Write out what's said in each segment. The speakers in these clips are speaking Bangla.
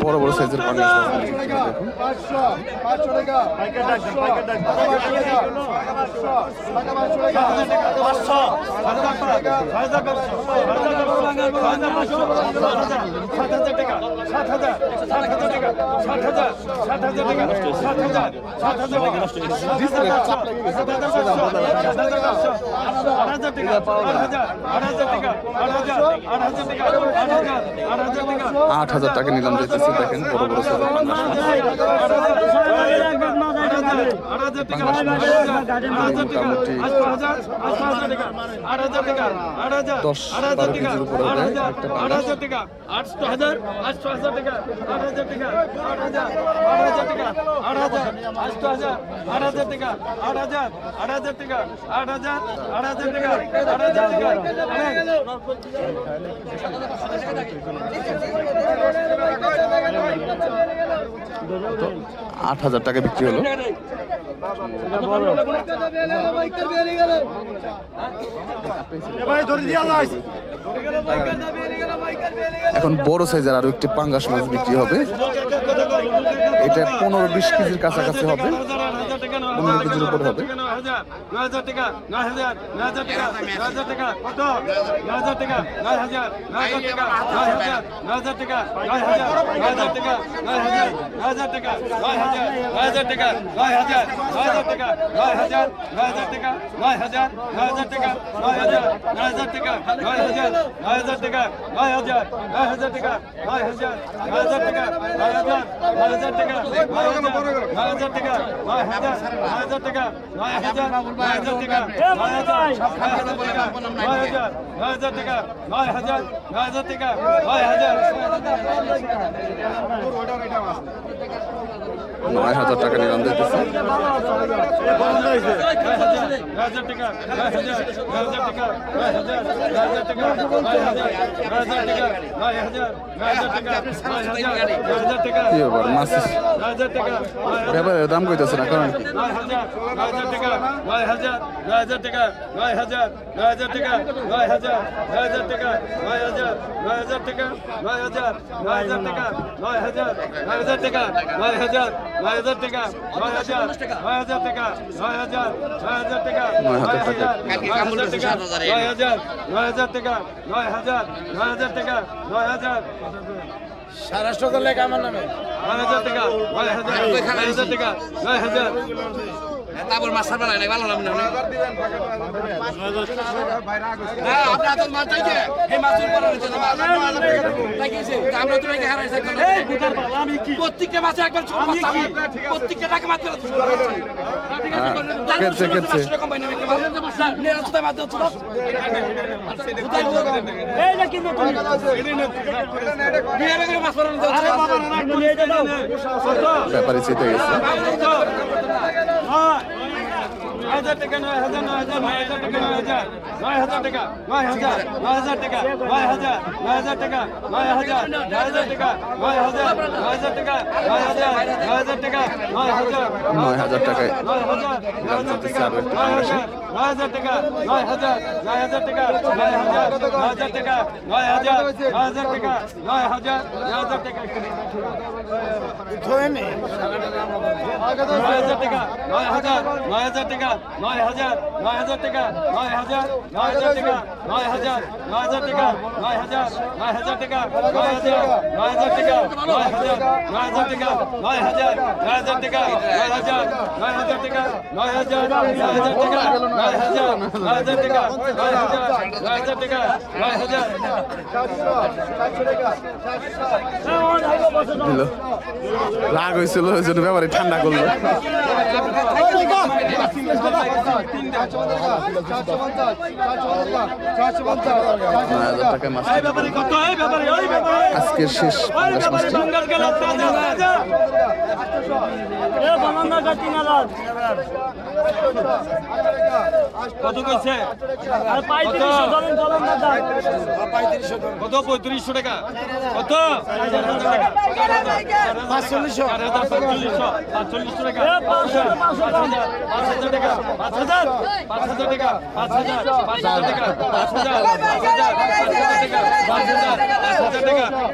বড় বড় সাইজের পাঙ্গাস মাছ আট হাজার টাকা নিলাম যেতেছি। দেখেন বড় বড় সাইজের পাঙ্গাস মাছ মোটামুটি 10-12 কেজির উপরে হবে একটা পাঙ্গাস। 8,000 টাকা 8,000 টাকা 8,000 টাকা 8,000 টাকা 8,000 টাকা 8,000 8,000 টাকা বিক্রি হলো। এখন বড় সাইজের আরো একটি পাঙ্গাস মাছ বিক্রি হবে। এটা 15-20 কেজির কাছাকাছি হবে, 15 কেজির উপরে হবে। 9,000 টাকা 9,000 টাকা 9,000 টাকা কত 9,000 টাকা 9,000 টাকা 9,000 টাকা 9,000 টাকা 9,000 টাকা 9,000 টাকা 9,000 টাকা 9,000 টাকা 9,000 টাকা 9,000 টাকা 9,000 টাকা 9,000 টাকা 9,000 টাকা 9,000 টাকা 9,000 টাকা 9,000 টাকা 9,000 টাকা 9,000 টাকা নিলাম দিতেছে। ব্যাপারের দাম কইতেছে না কারণ কি? 9,000 টাকা 9,000 টাকা 9,000 টাকা 9,000 টাকা 9,000 টাকা 9,000 টাকা 9,000 টাকা 9,000 টাকা 9,000 টাকা 9,000 টাকা 9,000 টাকা 9,000 টাকা 9,000 সারাষ্ট্র করলে আমার নামে 9,000 টাকা 9,000 টাকা 9,000 তারপর মাছ ছাড়বা না ভালো লাগবে না হ্যাঁ আপনারা তো মাছ চাইছে এই মাছ উপরে রয়েছে না লাগিয়েছে আমরা তো একে হারাইছে এই গুটার বাবা আমি কি প্রত্যেকটা মাছে একবার ছোট মাছ প্রত্যেকটা টাকা মাছ করে কেটে কেটে এরকম বাইনা মেকে মাছ নেড়া সুতা মাছ দাও এই না কিন্তু তুমি নিয়ে মাছ পড়ানো দাও আরে বাবা না নিয়ে দাও ব্যাপারে চেতে গেছে। 9,000 টাকা 9,000 টাকা 9,000 টাকা 9,000 টাকা 9,000 টাকা 9,000 টাকা 9,000 টাকা 9,000 টাকা 9,000 টাকায় দাম চলতেছে আরো একটা পাঙ্গাসে। 9,000 টাকা 9,000 টাকা 9,000 টাকা 9,000 টাকা 9,000 টাকা ধরে নে 9,000 টাকা 9,000 টাকা 9,000 টাকা 9,000 টাকা 9,000 টাকা 9,000 টাকা 9,000 টাকা 9,000 টাকা 9,000 টাকা 9,000 টাকা 9,000 টাকা 9,000 টাকা 9,000 টাকা 9,000 দিল রাগ হয়েছিল ওই জন্য ব্যাপারে ঠান্ডা করলো। 9,000 টাকায় মাছ আজকের শেষ পাঙ্গাস মাছটি। কত কইছে কত 3500 টাকা কত 4500 টাকা 5,000 টাকা 5,000 টাকা 5,000 টাকা 5,000 5,000 টাকা 5,000 টাকা 5,000 টাকা 5,000 টাকা 5,000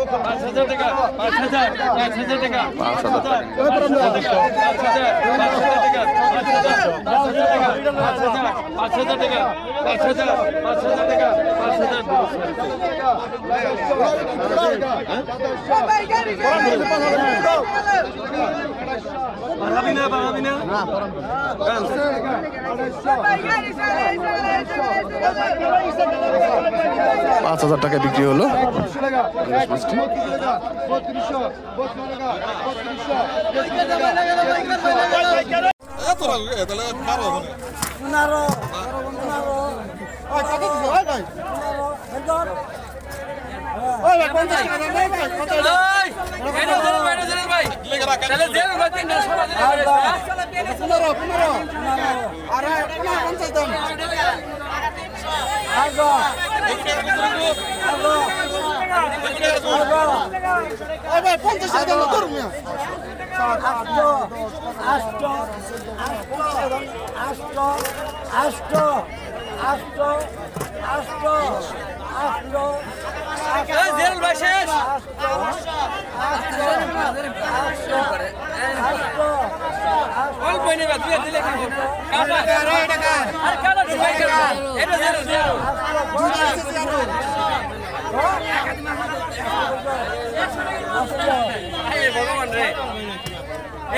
টাকা 5,000 টাকা বিক্রি হলো ইলিশ মাছটি।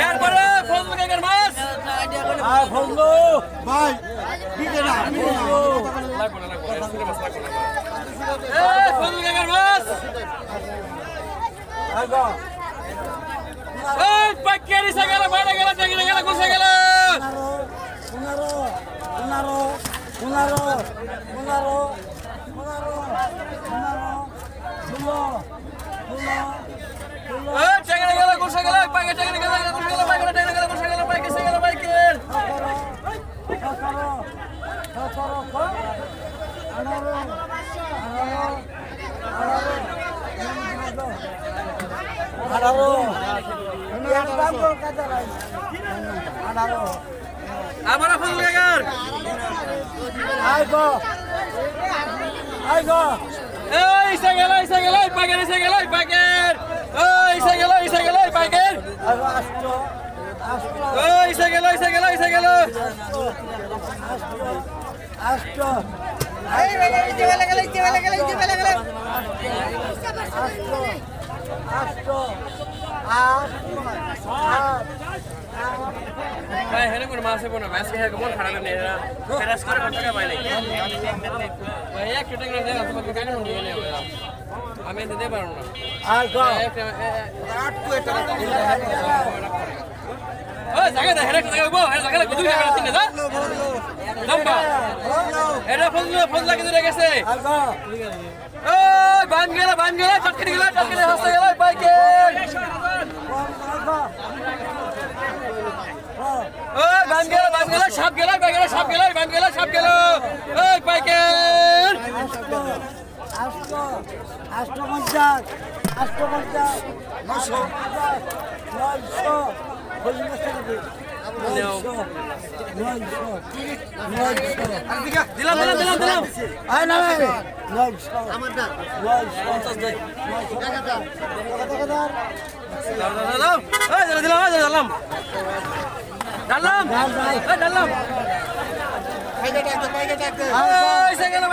এরপরে ফজলু কাকার মাছ আর ফজলু ভাই দিতে না এই ফজলু কাকার মাছ আগো এই পাকিয়ারি সাগরে বাইরে গেল দেখে গেল কোসে গেল 18 আমার ফজলু কাকার আইগো এই সাগেল পাকের সাগেল পাকের এই সাগেল পাকের এই সাগেল এই বেলা গেল ভাই হেরে কোন মাছ হবে না আজকে হেরে কোন খারাপ নেই এরা ফেরাস করে টাকা পাই নাই ভাই এক টাকা দেন তোমাকে কেন নিয়ে নেব আমি দিতে পারবো না আর গো 8 টাকা ওই জায়গা দে হেরে জায়গা গো হেরে জায়গা কত টাকা দিন না লম্বা এরা ফজলা কে ধরে গেছে আর গো ওই বান গেল চটকে গেল হসে গেল বাইকে ওই বান গেল সাপ গেল সাপ গেল ওই পাইকের 900